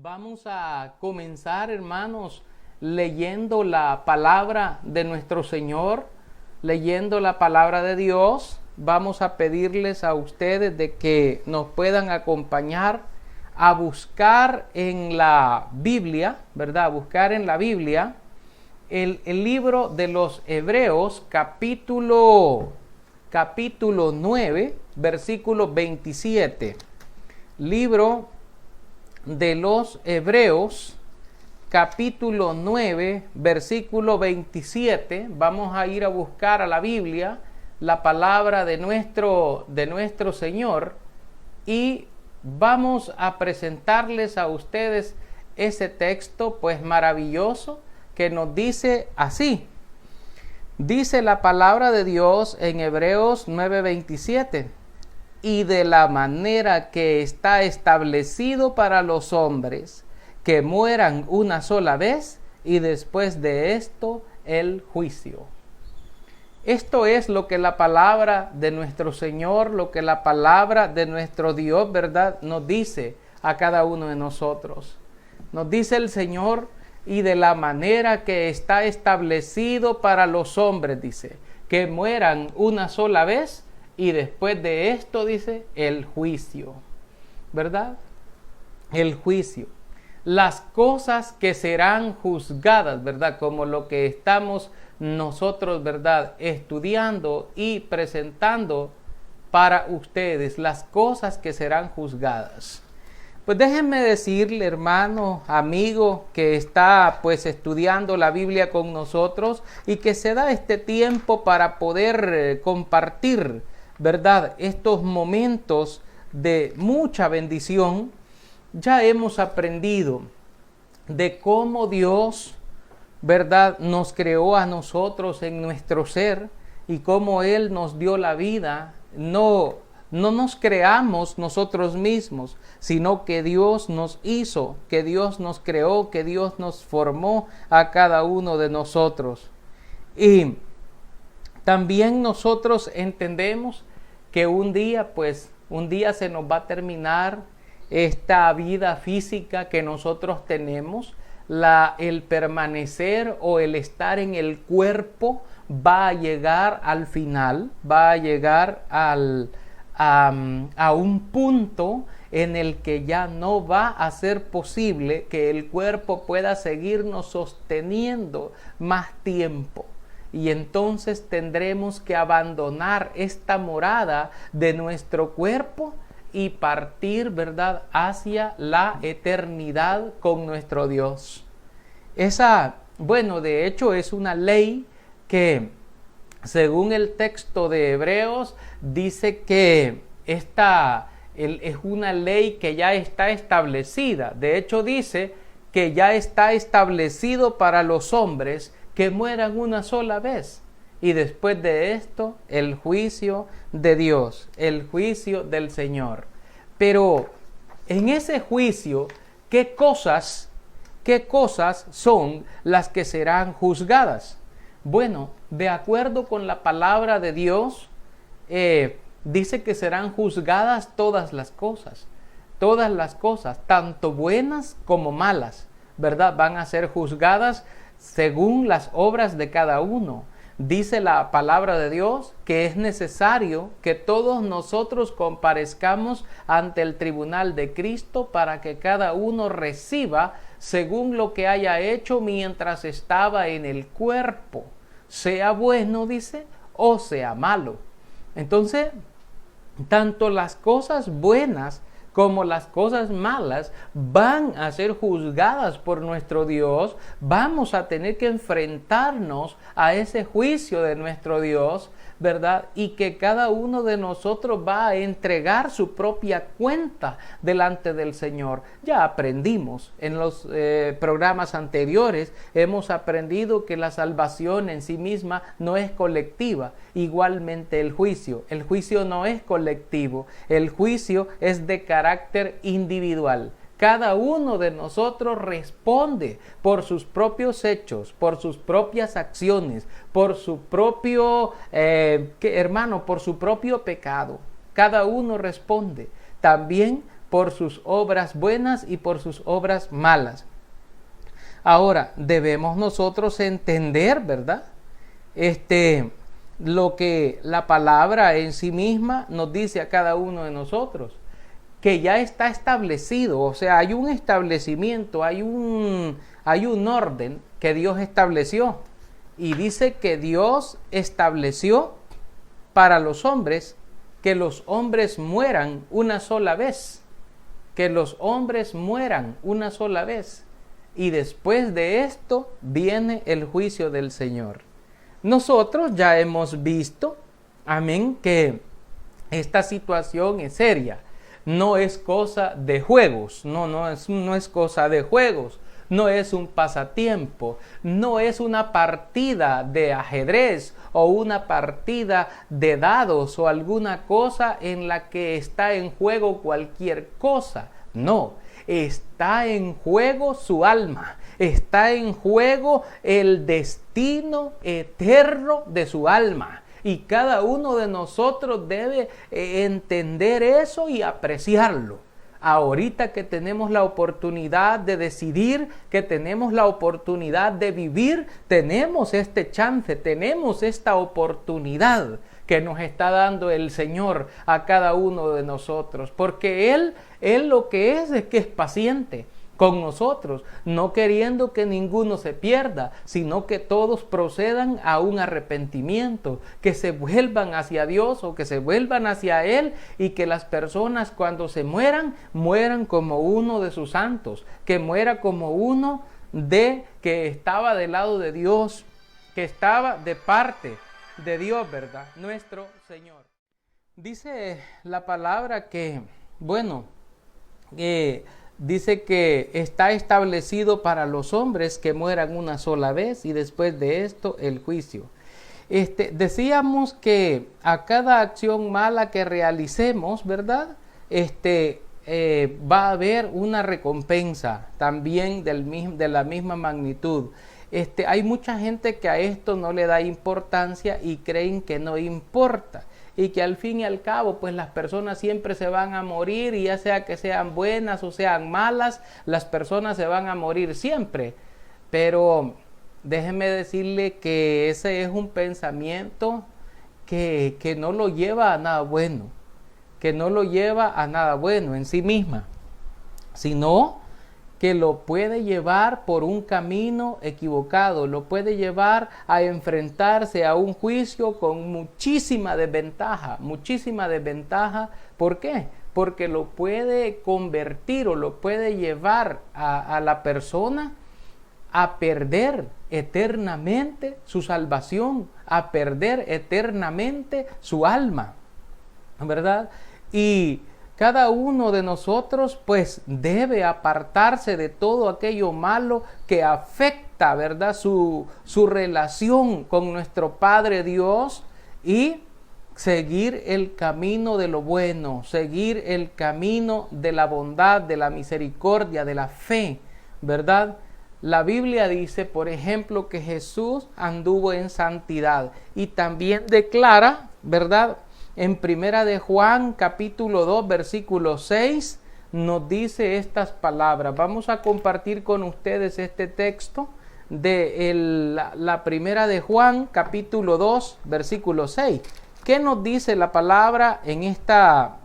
Vamos a comenzar, hermanos, leyendo la palabra de nuestro Señor, leyendo la palabra de Dios. Vamos a pedirles a ustedes de que nos puedan acompañar a buscar en la Biblia, ¿verdad? Buscar en la Biblia el libro de los Hebreos, capítulo 9, versículo 27. Libro de los Hebreos, capítulo 9, versículo 27. Vamos a ir a buscar a la Biblia la palabra de nuestro Señor y vamos a presentarles a ustedes ese texto pues maravilloso que nos dice así. Dice la palabra de Dios en Hebreos 9:27: y de la manera que está establecido para los hombres, que mueran una sola vez, y después de esto el juicio. Esto es lo que la palabra de nuestro Señor, lo que la palabra de nuestro Dios, ¿verdad?, nos dice a cada uno de nosotros. Nos dice el Señor, y de la manera que está establecido para los hombres, dice, que mueran una sola vez, y después de esto, dice, el juicio, ¿verdad? El juicio. Las cosas que serán juzgadas, ¿verdad? Como lo que estamos nosotros, ¿verdad?, estudiando y presentando para ustedes, las cosas que serán juzgadas. Pues déjenme decirle, hermano, amigo, que está pues estudiando la Biblia con nosotros y que se da este tiempo para poder compartir, ¿verdad?, estos momentos de mucha bendición. Ya hemos aprendido de cómo Dios, ¿verdad?, nos creó a nosotros en nuestro ser y cómo Él nos dio la vida. No nos creamos nosotros mismos, sino que Dios nos hizo, que Dios nos creó, que Dios nos formó a cada uno de nosotros. Y también nosotros entendemos que un día se nos va a terminar esta vida física que nosotros tenemos. El permanecer o el estar en el cuerpo va a llegar al final, va a llegar a un punto en el que ya no va a ser posible que el cuerpo pueda seguirnos sosteniendo más tiempo. Y entonces tendremos que abandonar esta morada de nuestro cuerpo y partir, ¿verdad?, hacia la eternidad con nuestro Dios. De hecho es una ley que, según el texto de Hebreos, dice que esta es una ley que ya está establecida. De hecho dice que ya está establecido para los hombres que mueran una sola vez, y después de esto el juicio de Dios, el juicio del Señor. Pero en ese juicio, ¿qué cosas son las que serán juzgadas? Bueno, de acuerdo con la palabra de Dios, dice que serán juzgadas todas las cosas, tanto buenas como malas, ¿verdad? Van a ser juzgadas según las obras de cada uno. Dice la palabra de Dios que es necesario que todos nosotros comparezcamos ante el tribunal de Cristo para que cada uno reciba según lo que haya hecho mientras estaba en el cuerpo, sea bueno, dice, o sea malo. Entonces, tanto las cosas buenas como las cosas malas van a ser juzgadas por nuestro Dios. Vamos a tener que enfrentarnos a ese juicio de nuestro Dios, ¿verdad? Y que cada uno de nosotros va a entregar su propia cuenta delante del Señor. Ya aprendimos en los programas anteriores, hemos aprendido que la salvación en sí misma no es colectiva. Igualmente el juicio no es colectivo, el juicio es de carácter individual. Cada uno de nosotros responde por sus propios hechos, por sus propias acciones, por su propio, por su propio pecado. Cada uno responde. También por sus obras buenas y por sus obras malas. Ahora, debemos nosotros entender, ¿verdad? Lo que la palabra en sí misma nos dice a cada uno de nosotros, que ya está establecido, o sea, hay un establecimiento, hay un orden que Dios estableció, y dice que Dios estableció para los hombres que los hombres mueran una sola vez, que los hombres mueran una sola vez, y después de esto viene el juicio del Señor. Nosotros ya hemos visto, amén, que esta situación es seria, no es cosa de juegos, no es cosa de juegos, no es un pasatiempo, no es una partida de ajedrez o una partida de dados o alguna cosa en la que está en juego cualquier cosa. No, está en juego su alma, está en juego el destino eterno de su alma. Y cada uno de nosotros debe entender eso y apreciarlo. Ahorita que tenemos la oportunidad de decidir, que tenemos la oportunidad de vivir, tenemos este chance, tenemos esta oportunidad que nos está dando el Señor a cada uno de nosotros. Porque Él lo que es que es paciente con nosotros, no queriendo que ninguno se pierda, sino que todos procedan a un arrepentimiento, que se vuelvan hacia Dios o que se vuelvan hacia Él, y que las personas cuando se mueran como uno de sus santos, que muera como uno de que estaba del lado de Dios, que estaba de parte de Dios, ¿verdad? Nuestro Señor. Dice la palabra que, dice que está establecido para los hombres que mueran una sola vez y después de esto el juicio. Decíamos que a cada acción mala que realicemos, ¿verdad? Va a haber una recompensa también de la misma magnitud. Hay mucha gente que a esto no le da importancia y creen que no importa, y que al fin y al cabo pues las personas siempre se van a morir, y ya sea que sean buenas o sean malas, las personas se van a morir siempre. Pero déjeme decirle que ese es un pensamiento que no lo lleva a nada bueno, que no lo lleva a nada bueno en sí misma, sino que lo puede llevar por un camino equivocado, lo puede llevar a enfrentarse a un juicio con muchísima desventaja. ¿Por qué? Porque lo puede convertir o lo puede llevar a la persona a perder eternamente su salvación, a perder eternamente su alma, ¿verdad? Y cada uno de nosotros pues debe apartarse de todo aquello malo que afecta, ¿verdad?, su relación con nuestro Padre Dios, y seguir el camino de lo bueno, seguir el camino de la bondad, de la misericordia, de la fe, ¿verdad? La Biblia dice, por ejemplo, que Jesús anduvo en santidad, y también declara, ¿verdad?, en Primera de Juan, capítulo 2, versículo 6, nos dice estas palabras. Vamos a compartir con ustedes este texto de la Primera de Juan, capítulo 2, versículo 6. ¿Qué nos dice la palabra en esta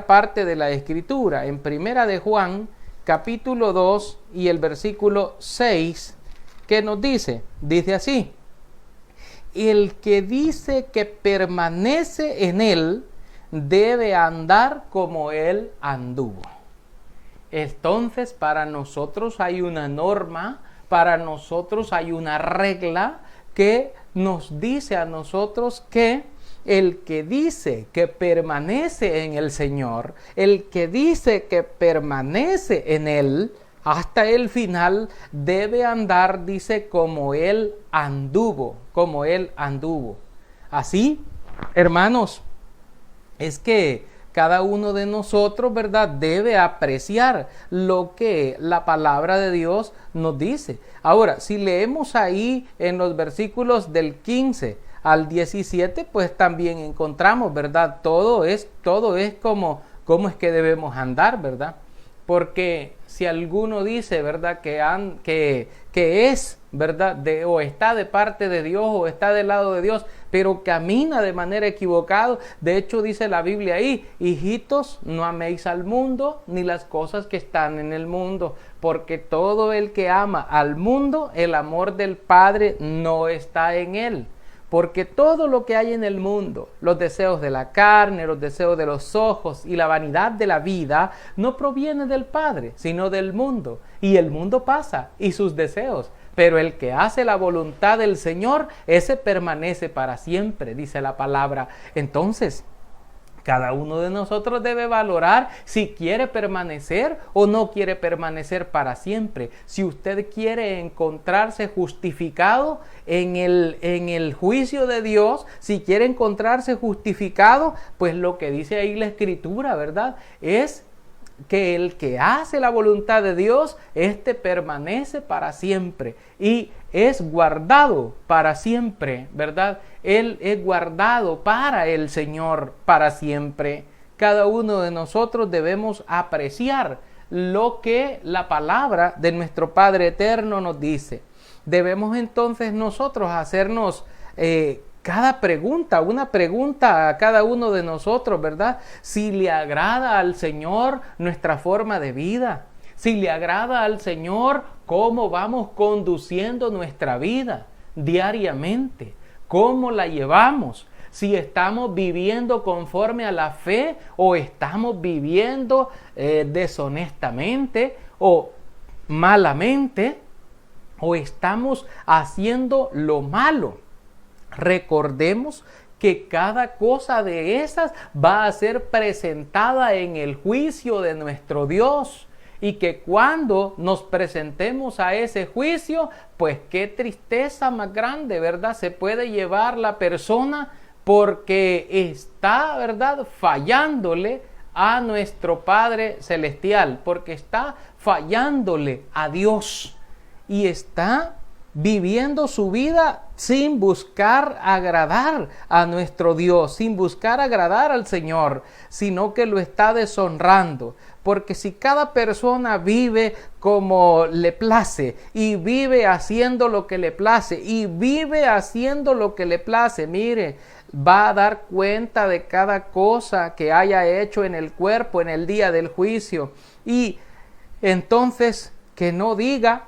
parte de la Escritura? En Primera de Juan, capítulo 2 y el versículo 6, ¿qué nos dice? Dice así: el que dice que permanece en él debe andar como él anduvo. Entonces, para nosotros hay una norma, para nosotros hay una regla que nos dice a nosotros que el que dice que permanece en el Señor, el que dice que permanece en él hasta el final, debe andar, dice, como él anduvo, como él anduvo. Así, hermanos, es que cada uno de nosotros, ¿verdad?, debe apreciar lo que la palabra de Dios nos dice. Ahora, si leemos ahí en los versículos del 15 al 17, pues también encontramos, ¿verdad? Todo es cómo es que debemos andar, ¿verdad? Porque si alguno dice, ¿verdad?, que es, ¿verdad?, o está de parte de Dios o está del lado de Dios, pero camina de manera equivocada. De hecho, dice la Biblia ahí: hijitos, no améis al mundo ni las cosas que están en el mundo, porque todo el que ama al mundo, el amor del Padre no está en él. Porque todo lo que hay en el mundo, los deseos de la carne, los deseos de los ojos y la vanidad de la vida, no proviene del Padre, sino del mundo. Y el mundo pasa y sus deseos, pero el que hace la voluntad del Señor, ese permanece para siempre, dice la palabra. Entonces, cada uno de nosotros debe valorar si quiere permanecer o no quiere permanecer para siempre. Si usted quiere encontrarse justificado en el juicio de Dios, si quiere encontrarse justificado, pues lo que dice ahí la Escritura, ¿verdad?, es que el que hace la voluntad de Dios, éste permanece para siempre y es guardado para siempre, ¿verdad? Él es guardado para el Señor para siempre. Cada uno de nosotros debemos apreciar lo que la palabra de nuestro Padre Eterno nos dice. Debemos entonces nosotros hacernos cada pregunta, una pregunta a cada uno de nosotros, ¿verdad? Si le agrada al Señor nuestra forma de vida, si le agrada al Señor cómo vamos conduciendo nuestra vida diariamente, cómo la llevamos, si estamos viviendo conforme a la fe o estamos viviendo deshonestamente o malamente, o estamos haciendo lo malo. Recordemos que cada cosa de esas va a ser presentada en el juicio de nuestro Dios, y que cuando nos presentemos a ese juicio, pues qué tristeza más grande, ¿verdad?, se puede llevar la persona porque está, ¿verdad?, fallándole a nuestro Padre Celestial, porque está fallándole a Dios y está viviendo su vida sin buscar agradar a nuestro Dios, sin buscar agradar al Señor, sino que lo está deshonrando. Porque si cada persona vive como le place y vive haciendo lo que le place y vive haciendo lo que le place, mire, va a dar cuenta de cada cosa que haya hecho en el cuerpo en el día del juicio. Y entonces que no diga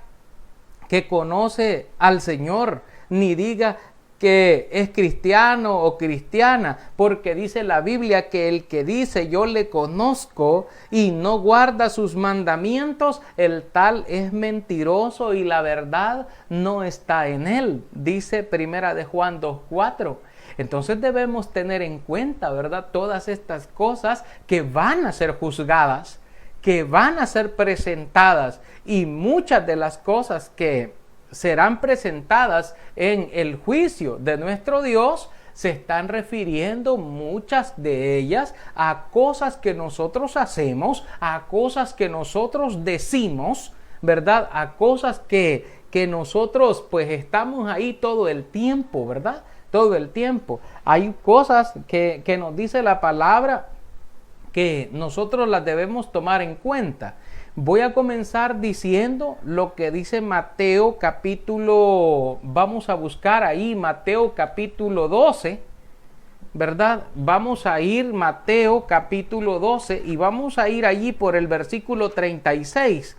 que conoce al Señor, ni diga que es cristiano o cristiana, porque dice la Biblia que el que dice yo le conozco y no guarda sus mandamientos, el tal es mentiroso y la verdad no está en él, dice Primera de Juan 2:4. Entonces debemos tener en cuenta, ¿verdad?, todas estas cosas que van a ser juzgadas, que van a ser presentadas, y muchas de las cosas que serán presentadas en el juicio de nuestro Dios se están refiriendo, muchas de ellas, a cosas que nosotros hacemos, a cosas que nosotros decimos, ¿verdad?, a cosas que nosotros pues estamos ahí todo el tiempo, ¿verdad?, todo el tiempo. Hay cosas que nos dice la palabra que nosotros las debemos tomar en cuenta. Voy a comenzar diciendo lo que dice Mateo capítulo, vamos a buscar ahí Mateo capítulo 12, ¿verdad? Vamos a ir Mateo capítulo 12 y vamos a ir allí por el versículo 36.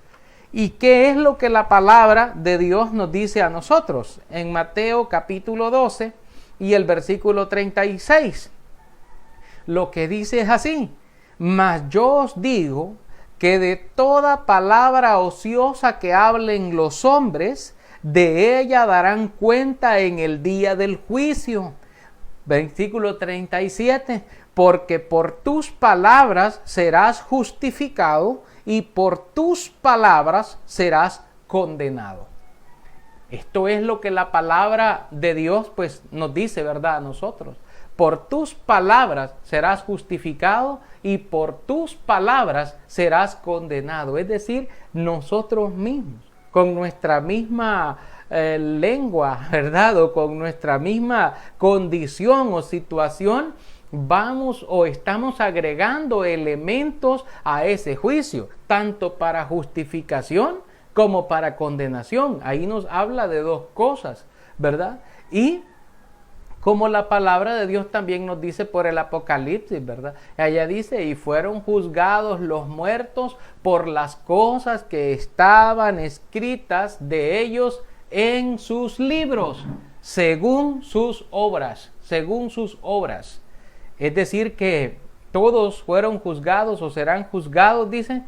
¿Y qué es lo que la palabra de Dios nos dice a nosotros? En Mateo capítulo 12 y el versículo 36. Lo que dice es así: mas yo os digo que de toda palabra ociosa que hablen los hombres, de ella darán cuenta en el día del juicio. Versículo 37, porque por tus palabras serás justificado y por tus palabras serás condenado. Esto es lo que la palabra de Dios pues nos dice, ¿verdad?, a nosotros. Por tus palabras serás justificado y por tus palabras serás condenado. Es decir, nosotros mismos, con nuestra misma lengua, ¿verdad?, o con nuestra misma condición o situación, vamos o estamos agregando elementos a ese juicio, tanto para justificación como para condenación. Ahí nos habla de dos cosas, ¿verdad? Y como la palabra de Dios también nos dice por el Apocalipsis, ¿verdad? Allá dice, y fueron juzgados los muertos por las cosas que estaban escritas de ellos en sus libros, según sus obras, según sus obras. Es decir, que todos fueron juzgados o serán juzgados, dice,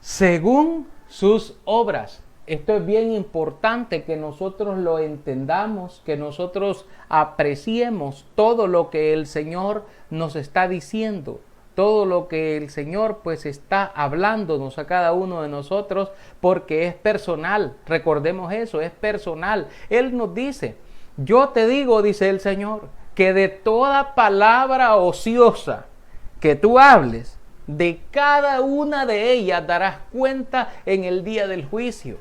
según sus obras. Esto es bien importante que nosotros lo entendamos, que nosotros apreciemos todo lo que el Señor nos está diciendo, todo lo que el Señor pues está hablándonos a cada uno de nosotros, porque es personal. Recordemos eso, es personal. Él nos dice, yo te digo, dice el Señor, que de toda palabra ociosa que tú hables, de cada una de ellas darás cuenta en el día del juicio.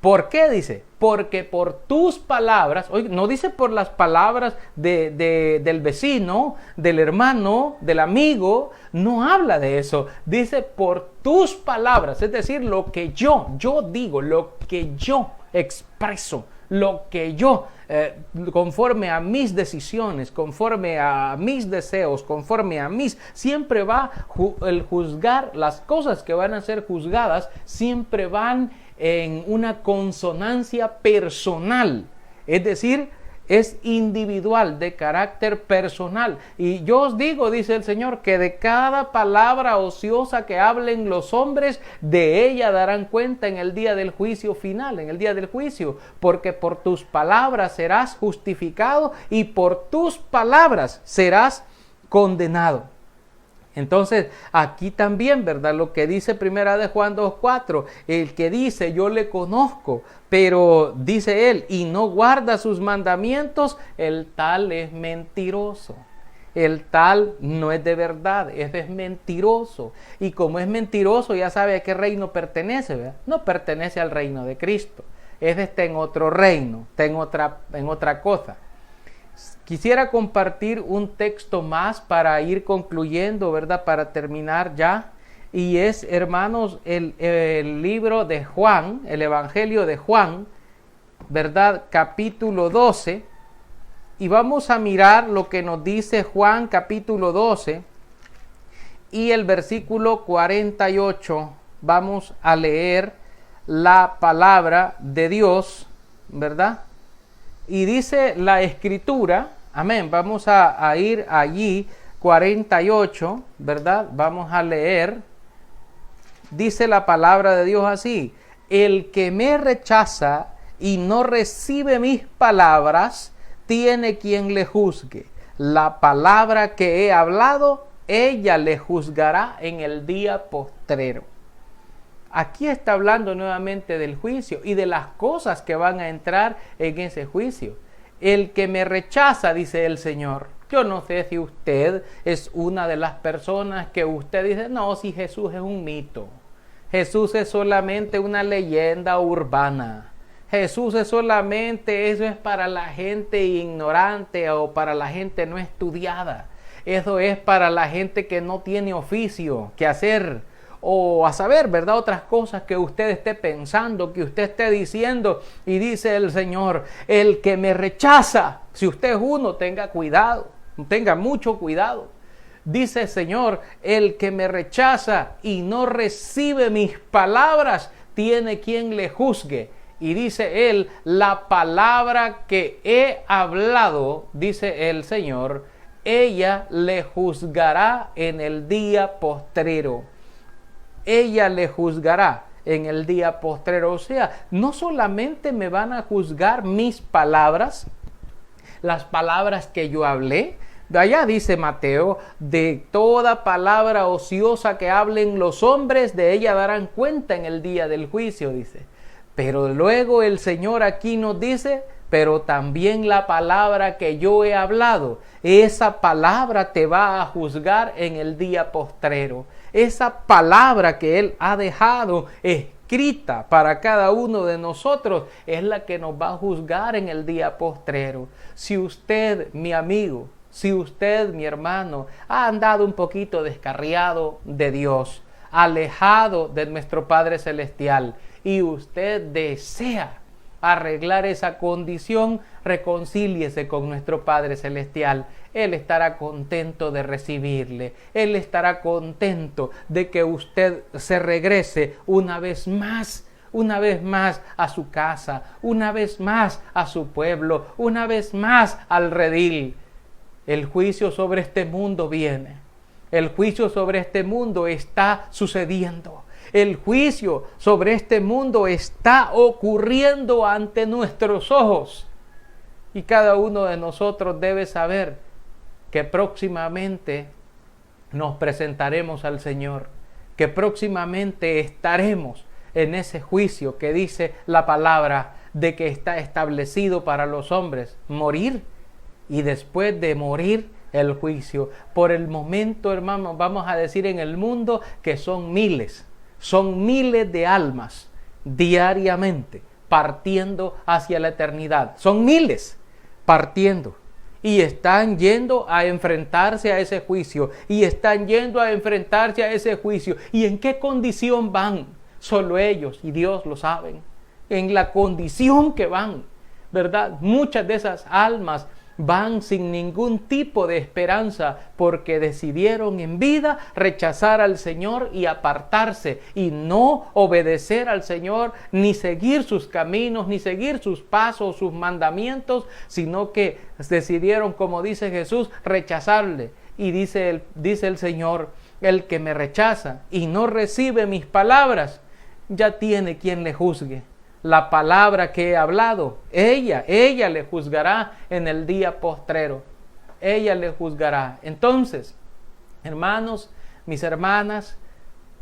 ¿Por qué? Dice, porque por tus palabras, oye, no dice por las palabras del vecino, del hermano, del amigo, no habla de eso. Dice por tus palabras, es decir, lo que yo digo, lo que yo expreso, lo que yo, conforme a mis decisiones, conforme a mis deseos, conforme a siempre va el juzgar, las cosas que van a ser juzgadas, siempre van en una consonancia personal, es decir, es individual, de carácter personal. Y yo os digo, dice el Señor, que de cada palabra ociosa que hablen los hombres, de ella darán cuenta en el día del juicio final, en el día del juicio, porque por tus palabras serás justificado y por tus palabras serás condenado. Entonces, aquí también, ¿verdad? Lo que dice primera de Juan 2:4, el que dice, yo le conozco, pero dice él, y no guarda sus mandamientos, el tal es mentiroso. El tal no es de verdad, es mentiroso. Y como es mentiroso, ya sabe a qué reino pertenece, ¿verdad? No pertenece al reino de Cristo. Está en otro reino, está en otra cosa. Quisiera compartir un texto más para ir concluyendo, ¿verdad? Para terminar ya. Y es, hermanos, el libro de Juan, el Evangelio de Juan, ¿verdad? Capítulo 12. Y vamos a mirar lo que nos dice Juan capítulo 12 y el versículo 48. Vamos a leer la palabra de Dios, ¿verdad? Y dice la Escritura, amén, vamos a ir allí, 48, ¿verdad? Vamos a leer, dice la palabra de Dios así, el que me rechaza y no recibe mis palabras, tiene quien le juzgue. La palabra que he hablado, ella le juzgará en el día postrero. Aquí está hablando nuevamente del juicio y de las cosas que van a entrar en ese juicio. El que me rechaza, dice el Señor. Yo no sé si usted es una de las personas que usted dice, no, si Jesús es un mito. Jesús es solamente una leyenda urbana. Jesús es solamente, eso es para la gente ignorante o para la gente no estudiada. Eso es para la gente que no tiene oficio que hacer o a saber, ¿verdad? Otras cosas que usted esté pensando, que usted esté diciendo. Y dice el Señor, el que me rechaza, si usted es uno, tenga cuidado, tenga mucho cuidado. Dice el Señor, el que me rechaza y no recibe mis palabras, tiene quien le juzgue. Y dice él, la palabra que he hablado, dice el Señor, ella le juzgará en el día postrero. Ella le juzgará en el día postrero. O sea, no solamente me van a juzgar mis palabras, las palabras que yo hablé. De allá dice Mateo, de toda palabra ociosa que hablen los hombres, de ella darán cuenta en el día del juicio, dice. Pero luego el Señor aquí nos dice, pero también la palabra que yo he hablado, esa palabra te va a juzgar en el día postrero. Esa palabra que Él ha dejado escrita para cada uno de nosotros es la que nos va a juzgar en el día postrero. Si usted, mi amigo, si usted, mi hermano, ha andado un poquito descarriado de Dios, alejado de nuestro Padre Celestial, y usted desea arreglar esa condición, reconcíliese con nuestro Padre Celestial. Él estará contento de recibirle. Él estará contento de que usted se regrese una vez más a su casa, una vez más a su pueblo, una vez más al redil. El juicio sobre este mundo viene. El juicio sobre este mundo está sucediendo. El juicio sobre este mundo está ocurriendo ante nuestros ojos. Y cada uno de nosotros debe saber que próximamente nos presentaremos al Señor, que próximamente estaremos en ese juicio que dice la palabra de que está establecido para los hombres, morir, y después de morir el juicio. Por el momento, hermanos, vamos a decir en el mundo que son miles de almas diariamente partiendo hacia la eternidad. Son miles partiendo y están yendo a enfrentarse a ese juicio, y están yendo a enfrentarse a ese juicio. ¿Y en qué condición van? Solo ellos y Dios lo saben. En la condición que van, ¿verdad? Muchas de esas almas van sin ningún tipo de esperanza porque decidieron en vida rechazar al Señor y apartarse y no obedecer al Señor, ni seguir sus caminos, ni seguir sus pasos, sus mandamientos, sino que decidieron, como dice Jesús, rechazarle. Y dice el Señor: el que me rechaza y no recibe mis palabras, ya tiene quien le juzgue. La palabra que he hablado, ella le juzgará en el día postrero. Ella le juzgará. Entonces, hermanos, mis hermanas,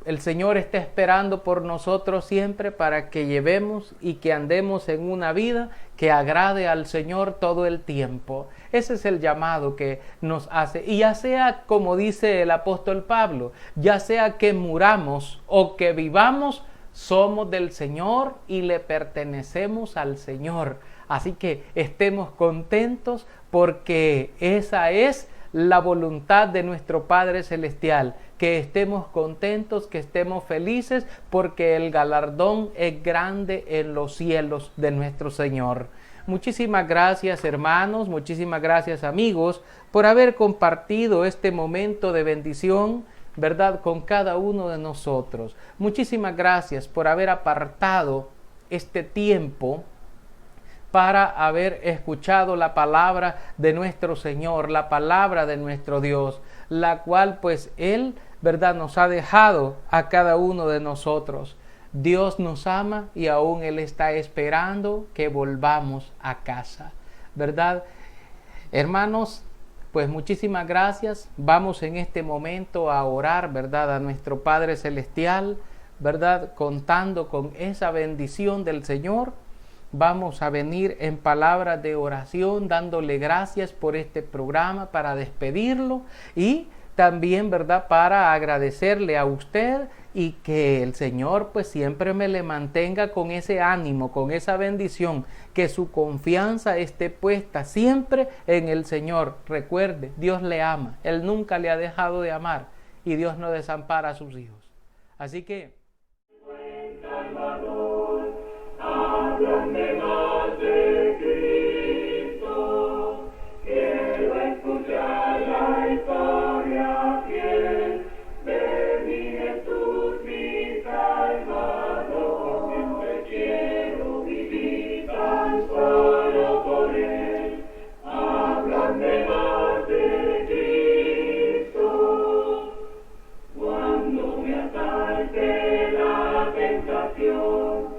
el Señor está esperando por nosotros siempre para que llevemos y que andemos en una vida que agrade al Señor todo el tiempo. Ese es el llamado que nos hace. Y ya sea, como dice el apóstol Pablo, ya sea que muramos o que vivamos, somos del Señor y le pertenecemos al Señor. Así que estemos contentos porque esa es la voluntad de nuestro Padre Celestial. Que estemos contentos, que estemos felices, porque el galardón es grande en los cielos de nuestro Señor. Muchísimas gracias, hermanos, muchísimas gracias, amigos, por haber compartido este momento de bendición, ¿verdad?, con cada uno de nosotros. Muchísimas gracias por haber apartado este tiempo para haber escuchado la palabra de nuestro Señor, la palabra de nuestro Dios, la cual pues Él, ¿verdad?, nos ha dejado a cada uno de nosotros. Dios nos ama y aún Él está esperando que volvamos a casa, ¿verdad? Hermanos, pues muchísimas gracias. Vamos en este momento a orar, ¿verdad?, a nuestro Padre Celestial, ¿verdad?, contando con esa bendición del Señor. Vamos a venir en palabras de oración, dándole gracias por este programa para despedirlo y también, ¿verdad?, para agradecerle a usted y que el Señor pues siempre me le mantenga con ese ánimo, con esa bendición, que su confianza esté puesta siempre en el Señor. Recuerde, Dios le ama, Él nunca le ha dejado de amar y Dios no desampara a sus hijos. Así que... Cuando me asalte la tentación,